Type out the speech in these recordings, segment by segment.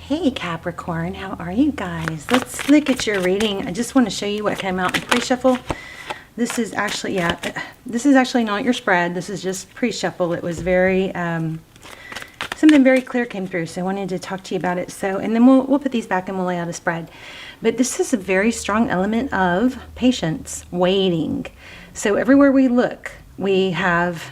Hey Capricorn, how are you guys? Let's look at your reading. I just want to show you what came out in pre-shuffle. This is actually, this is actually not your spread. This is just pre-shuffle. It was very, something very clear came through, so I wanted to talk to you about it. So, and then we'll put these back and we'll lay out a spread. But this is a very strong element of patience, waiting. So everywhere we look, we have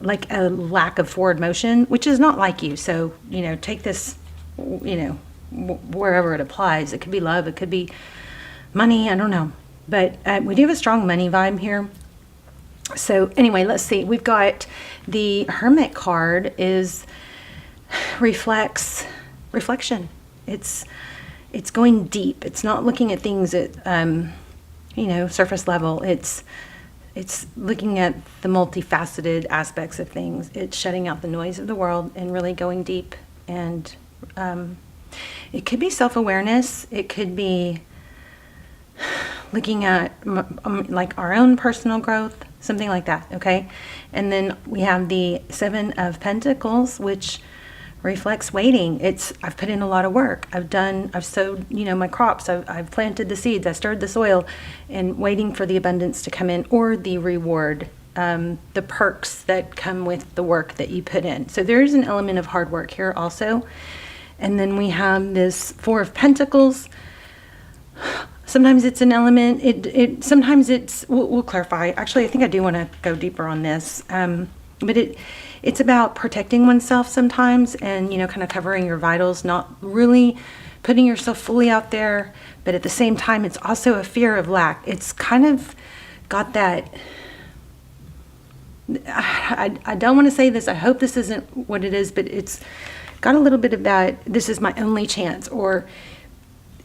like a lack of forward motion, which is not like you. So, you know, take this, you know, wherever it applies. It could be love, it could be money, I don't know. But we do have a strong money vibe here. So anyway, let's see. We've got the Hermit card reflection. It's going deep. It's not looking at things at you know, surface level. It's looking at the multifaceted aspects of things. It's shutting out the noise of the world and really going deep. And it could be self-awareness. It could be looking at like our own personal growth, something like that, okay? And then we have the Seven of Pentacles, which reflects waiting. I've put in a lot of work. I've sowed, you know, my crops. I've planted the seeds. I stirred the soil, and waiting for the abundance to come in, or the reward, the perks that come with the work that you put in. So there is an element of hard work here also. And then we have this Four of Pentacles. Sometimes it's an element. Sometimes it's. We'll clarify. Actually, I think I do want to go deeper on this. But it's about protecting oneself sometimes, and, you know, kind of covering your vitals, not really putting yourself fully out there. But at the same time, it's also a fear of lack. It's kind of got that. I don't want to say this. I hope this isn't what it is, but it's got a little bit of that. This is my only chance. Or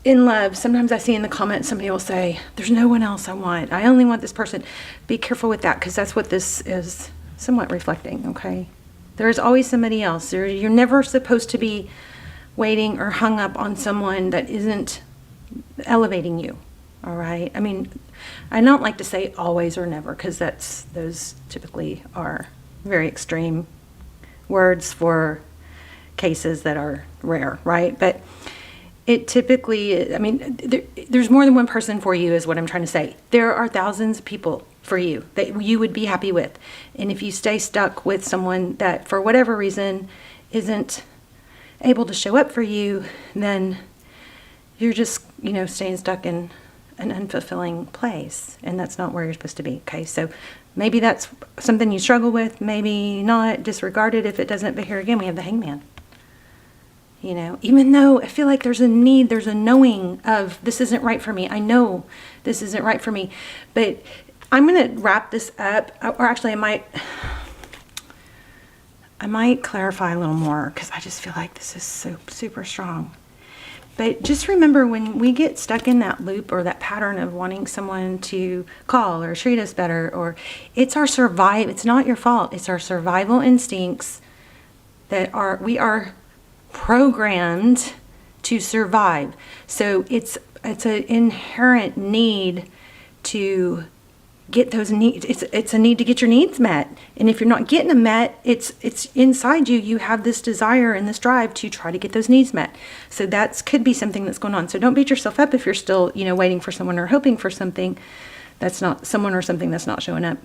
in love, sometimes I see in the comments somebody will say, "There's no one else I want. I only want this person." Be careful with that, because that's what this is somewhat reflecting, okay? There is always somebody else. You're never supposed to be waiting or hung up on someone that isn't elevating you, all right? I mean, I don't like to say always or never, because those typically are very extreme words for cases that are rare, right? But it typically, I mean, there's more than one person for you, is what I'm trying to say. There are thousands of people for you that you would be happy with. And if you stay stuck with someone that, for whatever reason, isn't able to show up for you, then you're just, you know, staying stuck in an unfulfilling place. And that's not where you're supposed to be, okay? So maybe that's something you struggle with, maybe not. Disregard it if it doesn't. But here again, we have the Hangman. You know, even though I feel like there's a need, there's a knowing of, this isn't right for me. I know this isn't right for me. But I'm going to wrap this up, or actually I might clarify a little more, because I just feel like this is so super strong. But just remember, when we get stuck in that loop or that pattern of wanting someone to call or treat us better, or it's our survival, it's not your fault. It's our survival instincts that we are programmed to survive. So it's an inherent need to get those needs. It's a need to get your needs met. And if you're not getting them met, it's inside you. You have this desire and this drive to try to get those needs met. So that could be something that's going on. So don't beat yourself up if you're still, you know, waiting for someone or hoping for something that's not someone, or something that's not showing up.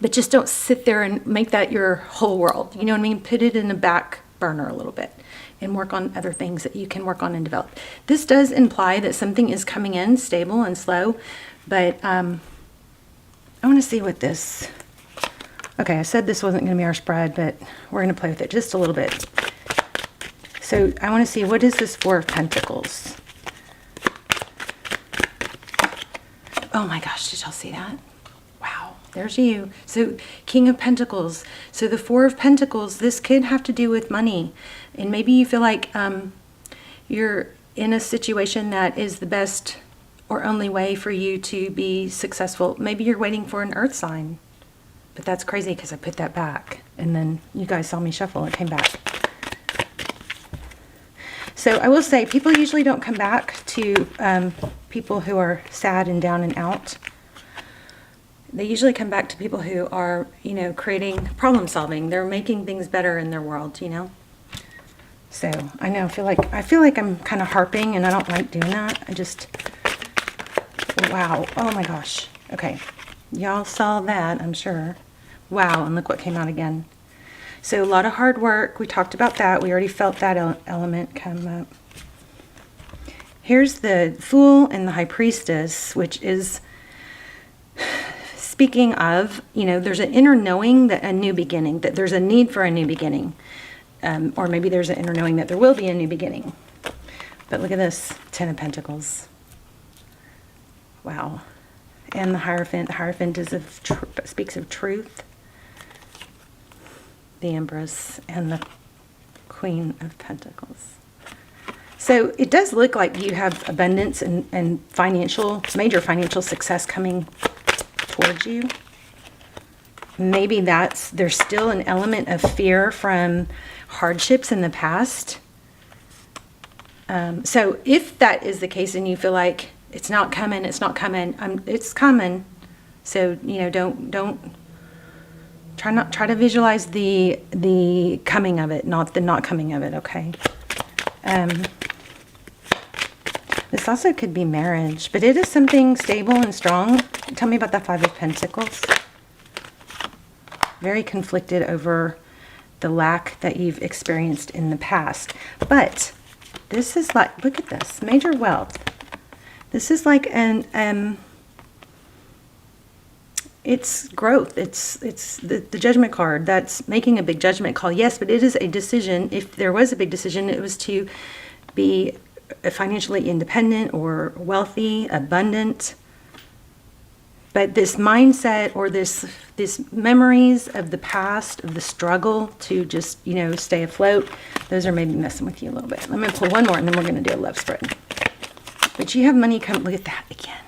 But just don't sit there and make that your whole world. You know what I mean? Put it in the back burner a little bit and work on other things that you can work on and develop. This does imply that something is coming in stable and slow, but I want to see what this, okay, I said this wasn't going to be our spread, but we're going to play with it just a little bit. So I want to see, what is this Four of Pentacles? Oh my gosh, did y'all see that? Wow, there's you. So King of Pentacles. So the Four of Pentacles, this could have to do with money. And maybe you feel like you're in a situation that is the best or only way for you to be successful. Maybe you're waiting for an earth sign. But that's crazy, because I put that back. And then you guys saw me shuffle. It came back. So I will say, people usually don't come back to people who are sad and down and out. They usually come back to people who are, you know, creating problem solving. They're making things better in their world, you know. So I know, I feel like I'm kind of harping, and I don't like doing that. Wow. Oh my gosh. Okay. Y'all saw that, I'm sure. Wow. And look what came out again. So a lot of hard work. We talked about that. We already felt that element come up. Here's the Fool and the High Priestess, which is speaking of, there's an inner knowing that a new beginning, that there's a need for a new beginning. Or maybe there's an inner knowing that there will be a new beginning. But look at this, Ten of Pentacles. Wow. And the Hierophant. The Hierophant is speaks of truth. The Empress and the Queen of Pentacles. So it does look like you have abundance and major financial success coming towards you. Maybe there's still an element of fear from hardships in the past. So if that is the case and you feel like it's not coming, it's coming. So, don't try to visualize the coming of it, not the not coming of it, okay? This also could be marriage, but it is something stable and strong. Tell me about that Five of Pentacles. Very conflicted over the lack that you've experienced in the past. But this is like, look at this, major wealth. This is like it's growth. It's the Judgment card. That's making a big judgment call. Yes, but it is a decision. If there was a big decision, it was to be financially independent or wealthy, abundant. But this mindset or this memories of the past, of the struggle to just, stay afloat, those are maybe messing with you a little bit. Let me pull one more and then we're going to do a love spread. But you have money come, look at that again.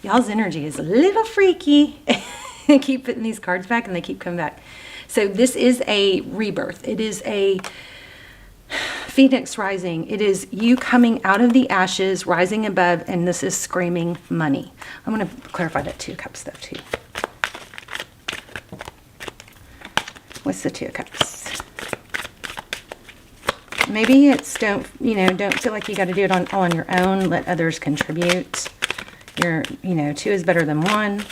Y'all's energy is a little freaky. I keep putting these cards back and they keep coming back. So this is a rebirth. It is a phoenix rising. It is you coming out of the ashes, rising above, and this is screaming money. I'm going to clarify that Two of Cups though too. What's the Two of Cups? Maybe it's don't feel like you got to do it all on your own. Let others contribute. Two is better than one.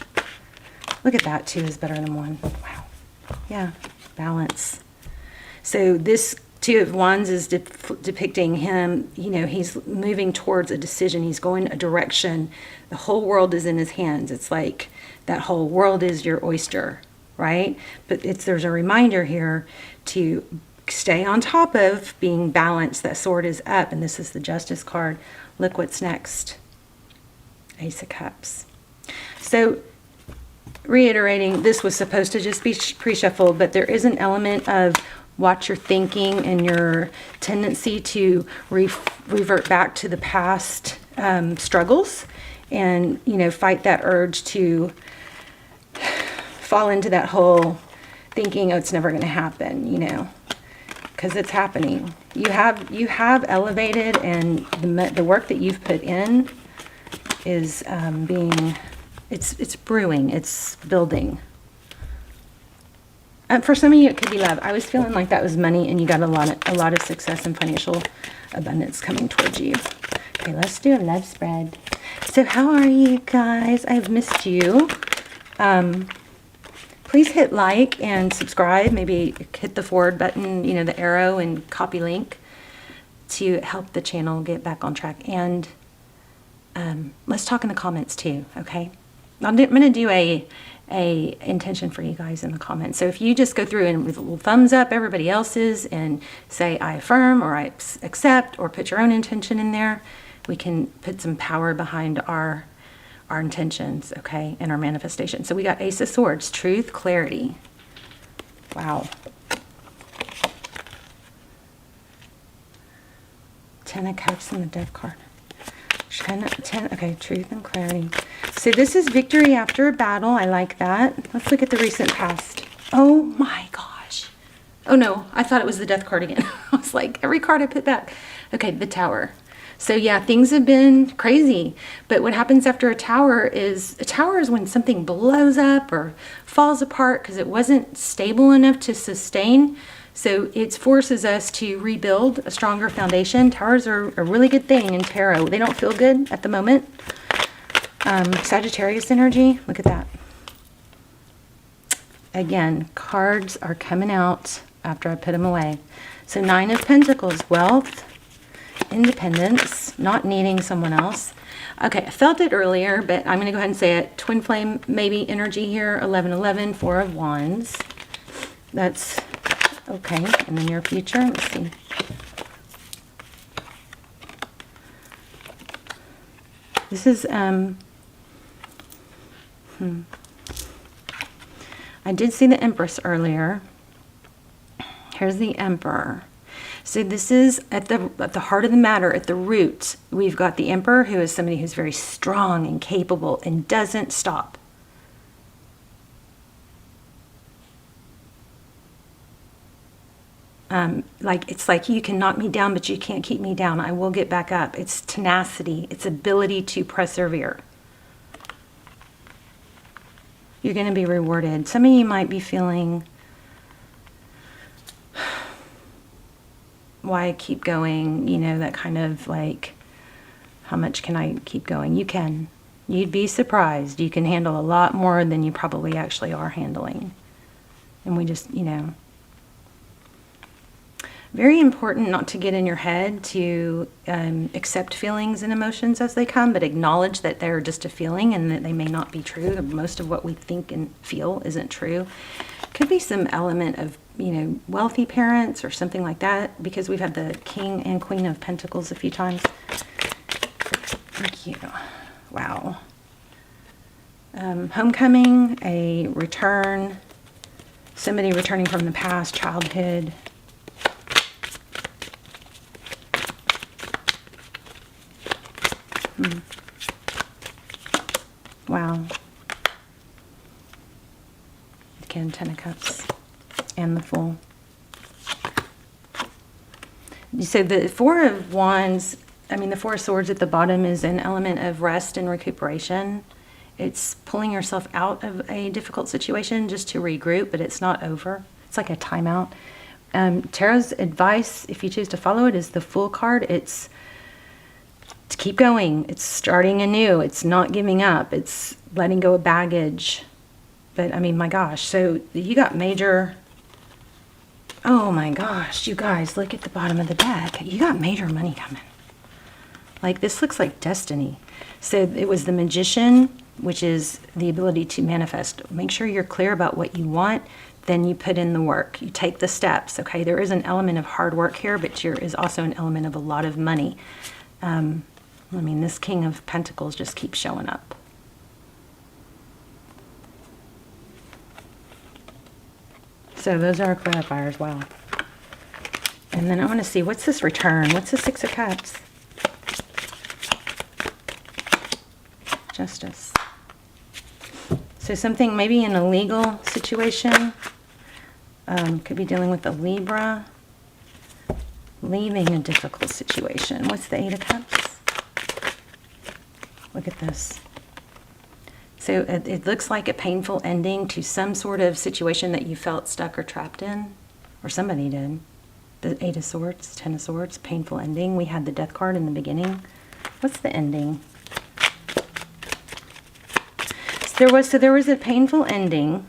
Look at that, two is better than one. Wow. Yeah, balance. So this Two of Wands is depicting him, he's moving towards a decision. He's going a direction. The whole world is in his hands. It's like that whole world is your oyster, right? But there's a reminder here to stay on top of being balanced. That sword is up, and this is the Justice card. Look what's next. Ace of Cups. So, reiterating, this was supposed to just be pre-shuffled, but there is an element of watch your thinking and your tendency to revert back to the past struggles and, fight that urge to fall into that whole thinking, oh, it's never going to happen, because it's happening. You have elevated, and the work that you've put in is it's brewing, it's building. For some of you, it could be love. I was feeling like that was money, and you got a lot of success and financial abundance coming towards you. Okay, let's do a love spread. So how are you guys? I've missed you. Please hit like and subscribe. Maybe hit the forward button, the arrow, and copy link to help the channel get back on track. And let's talk in the comments too, okay? I'm going to do a intention for you guys in the comments. So if you just go through and with a little thumbs up everybody else's and say I affirm or I accept, or put your own intention in there, we can put some power behind our intentions, okay, and our manifestation. So we got Ace of Swords, truth, clarity. Wow. Ten of Cups and the Death card. Okay, truth and clarity. So this is victory after a battle. I like that. Let's look at the recent past. Oh my gosh. Oh no, I thought it was the Death card again. I was like, every card I put back. Okay, the Tower. So yeah, things have been crazy. But what happens after a tower is when something blows up or falls apart because it wasn't stable enough to sustain. So it forces us to rebuild a stronger foundation. Towers are a really good thing in tarot. They don't feel good at the moment. Sagittarius energy, look at that. Again, cards are coming out after I put them away. So 9 of Pentacles, wealth, independence, not needing someone else. Okay, I felt it earlier, but I'm going to go ahead and say it. Twin flame maybe energy here, 1111, 4 of Wands. That's okay. In the near future, let's see. This is, I did see the Empress earlier. Here's the Emperor. So this is at the heart of the matter, at the root. We've got the Emperor, who is somebody who's very strong and capable and doesn't stop. It's like you can knock me down, but you can't keep me down. I will get back up. It's tenacity. It's ability to persevere. You're going to be rewarded. Some of you might be feeling, why keep going? You know, that kind of like, how much can I keep going? You can. You'd be surprised. You can handle a lot more than you probably actually are handling. And we just, you know. Very important not to get in your head, to accept feelings and emotions as they come, but acknowledge that they're just a feeling and that they may not be true. Most of what we think and feel isn't true. Could be some element of, you know, wealthy parents or something like that, because we've had the King and Queen of Pentacles a few times. Thank you. Wow. Homecoming, a return, somebody returning from the past, childhood. Wow. Again, 10 of Cups and the Fool. So the 4 of Wands, I mean the 4 of Swords at the bottom is an element of rest and recuperation. It's pulling yourself out of a difficult situation just to regroup, but it's not over. It's like a timeout. Tarot's advice, if you choose to follow it, is the Fool card. It's to keep going. It's starting anew. It's not giving up. It's letting go of baggage. But I mean, my gosh, so you got major, oh my gosh, you guys, look at the bottom of the deck. You got major money coming. Like, this looks like destiny. So it was the Magician, which is the ability to manifest. Make sure you're clear about what you want. Then you put in the work. You take the steps, okay? There is an element of hard work here, but there is also an element of a lot of money. I mean, this King of Pentacles just keeps showing up. So those are our clarifiers. Wow. And then I want to see, what's this return? What's the 6 of Cups? Justice. So something maybe in a legal situation. Could be dealing with a Libra. Leaving a difficult situation. What's the 8 of Cups? Look at this. So it looks like a painful ending to some sort of situation that you felt stuck or trapped in, or somebody did. The 8 of Swords, 10 of Swords, painful ending. We had the Death card in the beginning. What's the ending? So there was a painful ending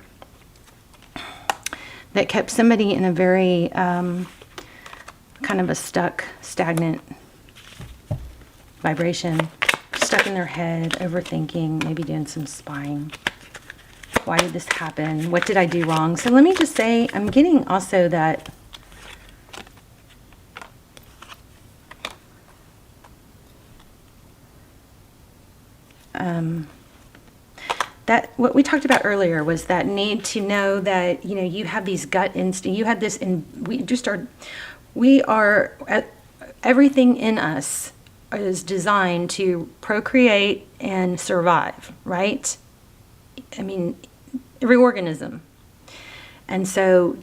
that kept somebody in a very kind of a stuck, stagnant vibration. Stuck in their head, overthinking, maybe doing some spying. Why did this happen? What did I do wrong? So let me just say, I'm getting also that that what we talked about earlier was that need to know that, you know, you have these gut instinct. You had this, and we are everything in us is designed to procreate and survive, right? I mean, every organism. And so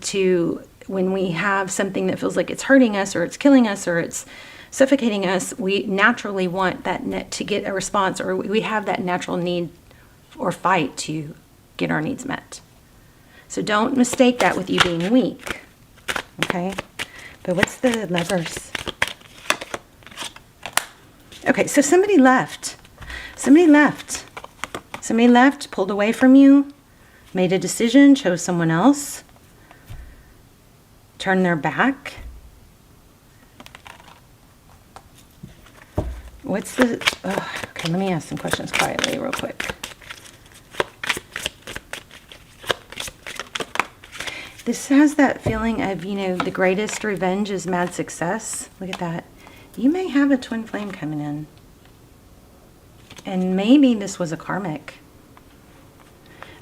when we have something that feels like it's hurting us or it's killing us or it's suffocating us, we naturally want that to get a response, or we have that natural need or fight to get our needs met. So don't mistake that with you being weak, okay? But what's the Lovers? Okay, so somebody left. Somebody left. Somebody left, pulled away from you, made a decision, chose someone else, turned their back. What's the... okay, let me ask some questions quietly real quick. This has that feeling of, you know, the greatest revenge is mad success. Look at that. You may have a twin flame coming in. And maybe this was a karmic.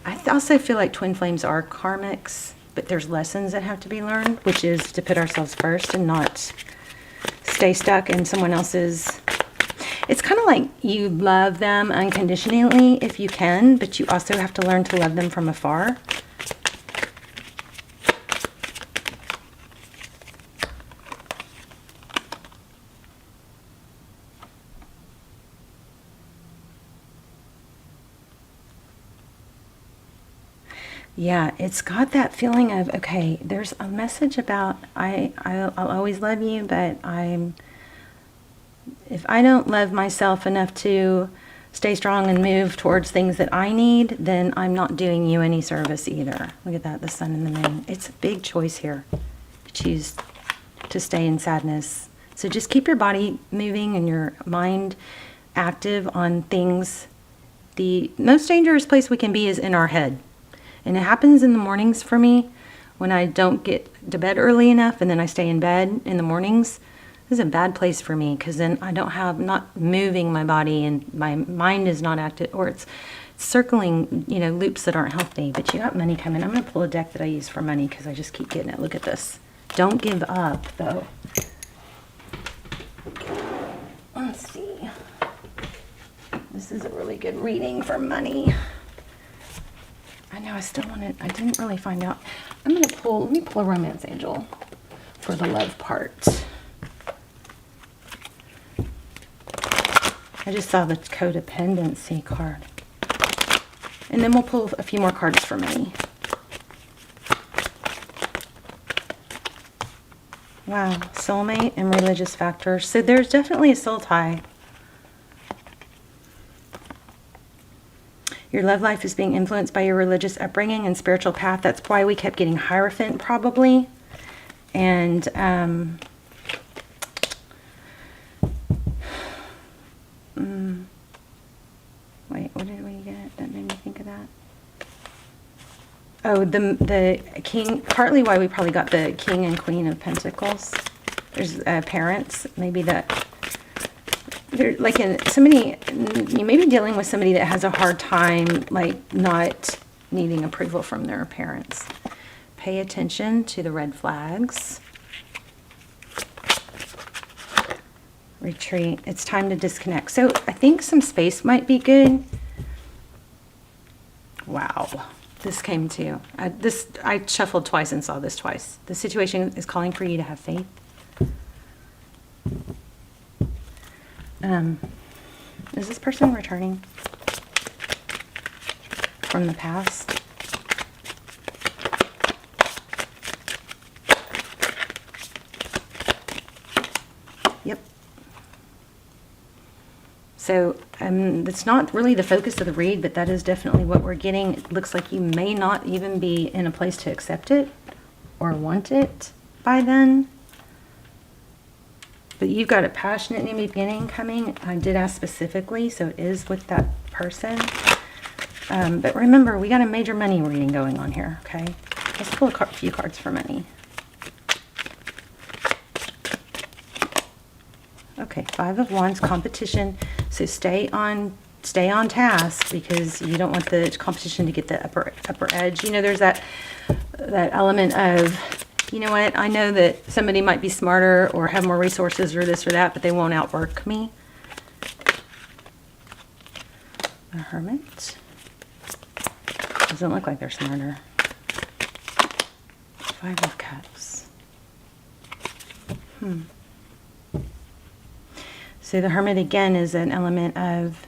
I also feel like twin flames are karmics, but there's lessons that have to be learned, which is to put ourselves first and not stay stuck in someone else's... It's kind of like you love them unconditionally if you can, but you also have to learn to love them from afar. Yeah, it's got that feeling of, okay, there's a message about I'll always love you, but if I don't love myself enough to stay strong and move towards things that I need, then I'm not doing you any service either. Look at that, the sun and the moon. It's a big choice here. You choose to stay in sadness. So just keep your body moving and your mind active on things. The most dangerous place we can be is in our head. And it happens in the mornings for me when I don't get to bed early enough and then I stay in bed in the mornings. This is a bad place for me because then I don't have, not moving my body and my mind is not active, or it's circling, you know, loops that aren't healthy. But you got money coming. I'm going to pull a deck that I use for money because I just keep getting it. Look at this. Don't give up, though. Let's see. This is a really good reading for money. I know, I still want it. I didn't really find out. I'm going to pull, let me pull a romance angel for the love part. I just saw the codependency card. And then we'll pull a few more cards for me. Wow, soulmate and religious factors. So there's definitely a soul tie. Your love life is being influenced by your religious upbringing and spiritual path. That's why we kept getting Hierophant, probably. And wait, what did we get that made me think of that? Oh, the king. Partly why we probably got the King and Queen of Pentacles. There's parents, maybe that. They're like somebody, you may be dealing with somebody that has a hard time, like not needing approval from their parents. Pay attention to the red flags. Retreat. It's time to disconnect. So I think some space might be good. Wow. This came too. I shuffled twice and saw this twice. The situation is calling for you to have faith. Is this person returning from the past? Yep. So it's not really the focus of the read, but that is definitely what we're getting. It looks like you may not even be in a place to accept it or want it by then. But you've got a passionate new beginning coming. I did ask specifically, so it is with that person. But remember, we got a major money reading going on here, okay? Let's pull a few cards for money. Okay, Five of Wands, competition. So stay on task because you don't want the competition to get the upper edge. You know, there's that element of, you know what, I know that somebody might be smarter or have more resources or this or that, but they won't outwork me. The Hermit. Doesn't look like they're smarter. Five of Cups. So the Hermit again is an element of,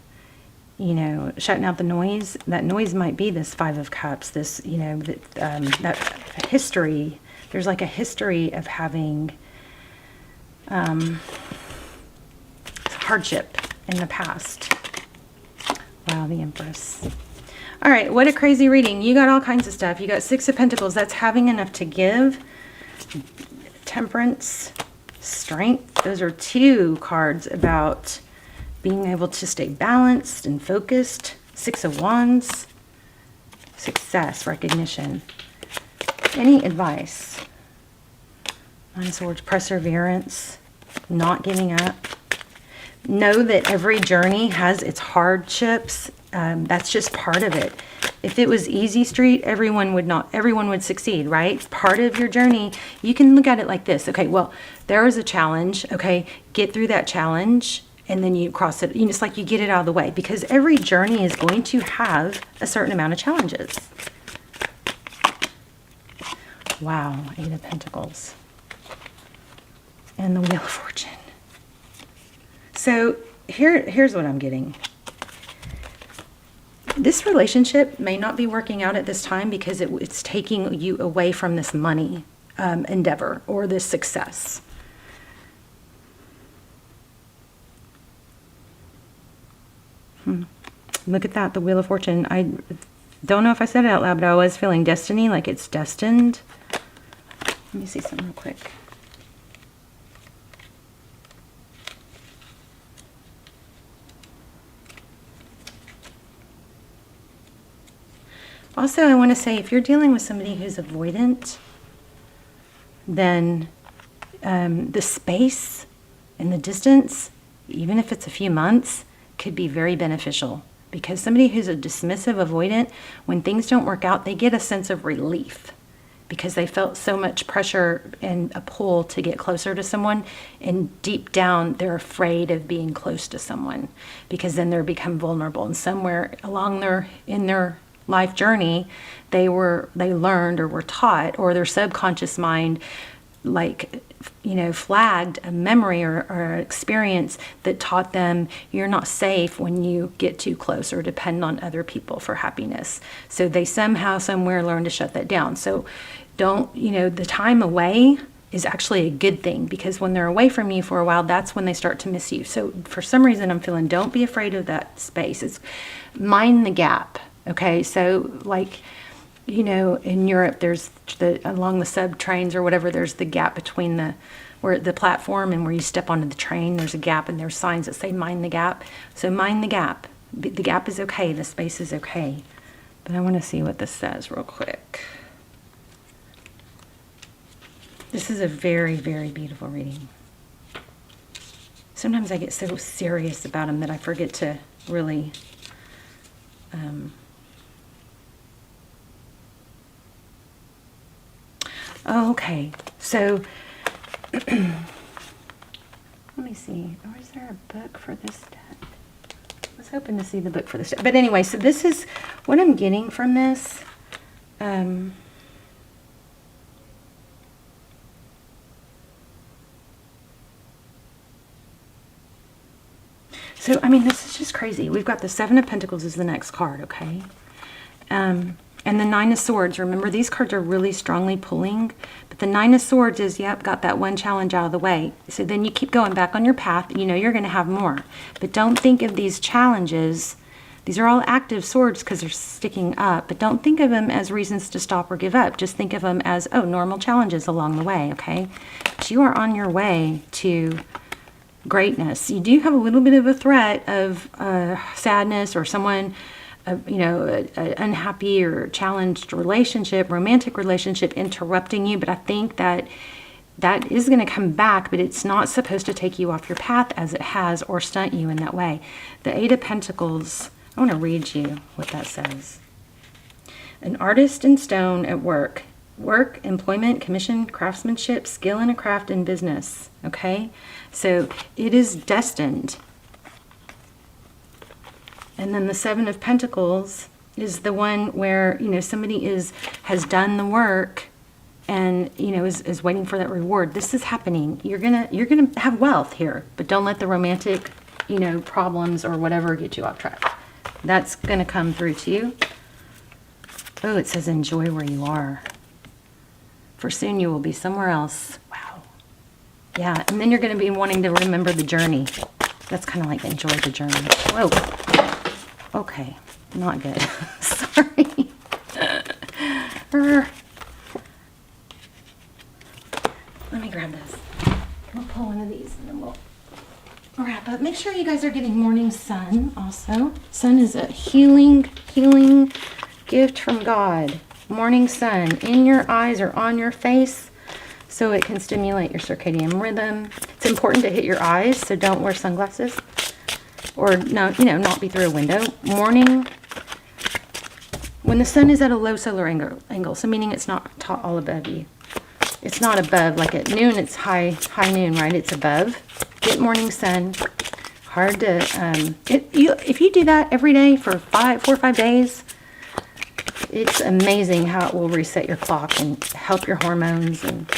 you know, shutting out the noise. That noise might be this Five of Cups, this, you know, that history there's like a history of having hardship in the past. Wow, the Empress. All right, what a crazy reading. You got all kinds of stuff. You got Six of Pentacles. That's having enough to give. Temperance, Strength. Those are 2 cards about being able to stay balanced and focused. Six of Wands. Success, recognition. Any advice? Nine of Swords, perseverance, not giving up. Know that every journey has its hardships. That's just part of it. If it was easy street, everyone would succeed, right? Part of your journey, you can look at it like this. Okay, well, there is a challenge. Okay, get through that challenge, and then you cross it. It's like you get it out of the way, because every journey is going to have a certain amount of challenges. Wow, Eight of Pentacles. And the Wheel of Fortune. So here's what I'm getting. This relationship may not be working out at this time because it's taking you away from this money endeavor or this success. Look at that, the Wheel of Fortune. I don't know if I said it out loud, but I was feeling destiny, like it's destined. Let me see something real quick. Also, I want to say, if you're dealing with somebody who's avoidant, then the space and the distance, even if it's a few months, could be very beneficial. Because somebody who's a dismissive avoidant, when things don't work out, they get a sense of relief because they felt so much pressure and a pull to get closer to someone, and deep down they're afraid of being close to someone because then they're become vulnerable, and somewhere along their life journey they learned or were taught, or their subconscious mind flagged a memory or an experience that taught them you're not safe when you get too close or depend on other people for happiness. So they somehow, somewhere learn to shut that down. So the time away is actually a good thing, because when they're away from you for a while, that's when they start to miss you. So for some reason, I'm feeling, don't be afraid of that space. It's mind the gap. Okay. So in Europe, there's along the sub trains or whatever, there's the gap between the platform and where you step onto the train. There's a gap, and there's signs that say mind the gap. So mind the gap. The gap is okay. The space is okay. But I want to see what this says real quick. This is a very, very beautiful reading. Sometimes I get so serious about them that I forget to really okay, so let me see. Or is there a book for this deck? I was hoping to see the book for this deck. But anyway, so this is what I'm getting from this. So, this is just crazy. We've got the Seven of Pentacles is the next card, okay? And the Nine of Swords. Remember, these cards are really strongly pulling. But the Nine of Swords is, yep, got that one challenge out of the way. So then you keep going back on your path. You know you're going to have more. But don't think of these challenges. These are all active swords because they're sticking up. But don't think of them as reasons to stop or give up. Just think of them as, normal challenges along the way, okay? But you are on your way to greatness. You do have a little bit of a threat of sadness or someone, an unhappy or challenged relationship, romantic relationship interrupting you. But I think that is going to come back, but it's not supposed to take you off your path as it has, or stunt you in that way. The Eight of Pentacles, I want to read you what that says. An artist in stone at work. Work, employment, commission, craftsmanship, skill in a craft, and business. Okay? So it is destined. And then the Seven of Pentacles is the one where, somebody has done the work and, is waiting for that reward. This is happening. You're gonna have wealth here, but don't let the romantic, problems or whatever get you off track. That's gonna come through to you. Oh, it says enjoy where you are. for soon you will be somewhere else. Wow. Yeah, and then you're going to be wanting to remember the journey. That's kind of like enjoy the journey. Whoa. Okay, not good. Sorry. Let me grab this. We'll pull one of these and then we'll wrap up. Make sure you guys are getting morning sun also. Sun is a healing gift from God. Morning sun in your eyes or on your face so it can stimulate your circadian rhythm. It's important to hit your eyes, so don't wear sunglasses or no, not be through a window. Morning, when the sun is at a low solar angle, so meaning it's not all above you. It's not above, like at noon, it's high noon, right? It's above. Get morning sun. Hard to, if you do that every day for 4 or 5 days, it's amazing how it will reset your clock and help your hormones. And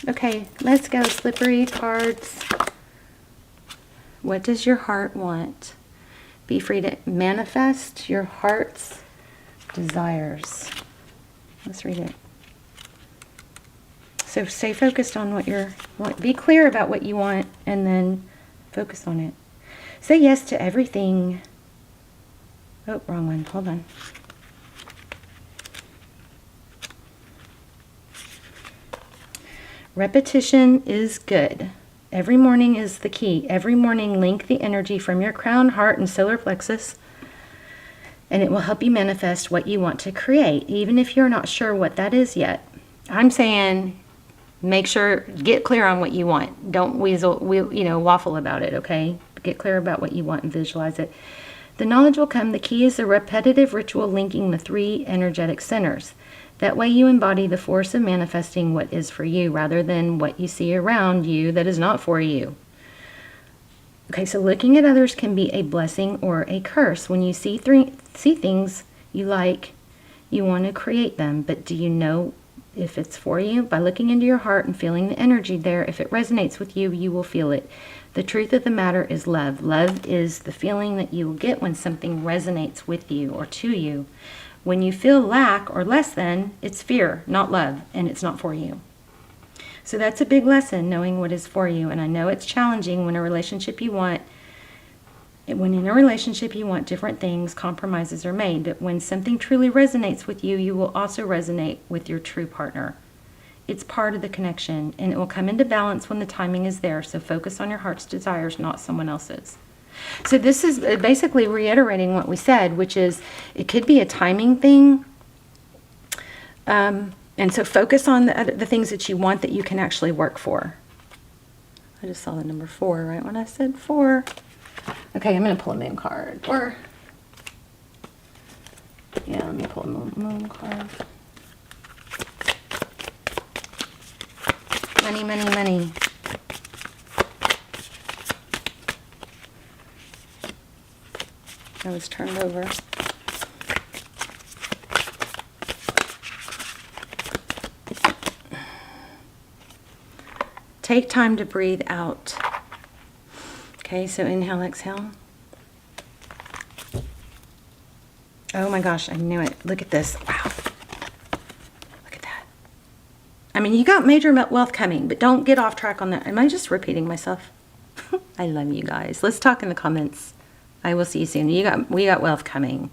okay, let's go. Slippery cards. What does your heart want? Be free to manifest your heart's desires. Let's read it. So stay focused on be clear about what you want and then focus on it. Say yes to everything. Oh, wrong one. Hold on. Repetition is good. Every morning is the key. Every morning link the energy from your crown, heart, and solar plexus, and it will help you manifest what you want to create, even if you're not sure what that is yet. I'm saying make sure, get clear on what you want. Don't waffle about it, okay? Get clear about what you want and visualize it. The knowledge will come. The key is a repetitive ritual linking the 3 energetic centers. That way you embody the force of manifesting what is for you rather than what you see around you that is not for you. Okay, so looking at others can be a blessing or a curse. When you see things you like, you want to create them, but do you know if it's for you? By looking into your heart and feeling the energy there, if it resonates with you, you will feel it. The truth of the matter is love. Love is the feeling that you will get when something resonates with you or to you. When you feel lack or less than, it's fear, not love, and it's not for you. So that's a big lesson, knowing what is for you. And I know it's challenging when in a relationship you want different things, compromises are made. But when something truly resonates with you, you will also resonate with your true partner. It's part of the connection, and it will come into balance when the timing is there. So focus on your heart's desires, not someone else's. So this is basically reiterating what we said, which is it could be a timing thing. And so focus on the things that you want that you can actually work for. I just saw the number 4 right when I said 4. Okay, I'm going to pull a moon card. Let me pull a moon card. Money, money, money. I was turned over. Take time to breathe out. Okay, so inhale, exhale. Oh my gosh, I knew it. Look at this. Wow. Look at that. I mean, you got major wealth coming, but don't get off track on that. Am I just repeating myself? I love you guys. Let's talk in the comments. I will see you soon. We got wealth coming.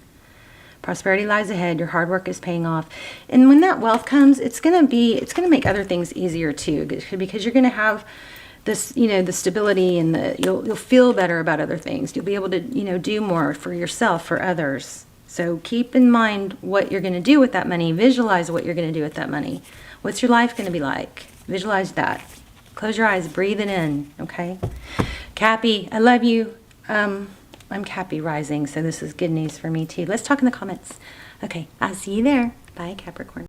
Prosperity lies ahead. Your hard work is paying off. And when that wealth comes, it's going to make other things easier too, because you're going to have this, the stability and you'll feel better about other things. You'll be able to, do more for yourself, for others. So keep in mind what you're going to do with that money. Visualize what you're going to do with that money. What's your life going to be like? Visualize that. Close your eyes, breathe it in, okay? Cappy, I love you. I'm Cappy rising, so this is good news for me too. Let's talk in the comments. Okay, I'll see you there. Bye, Capricorn.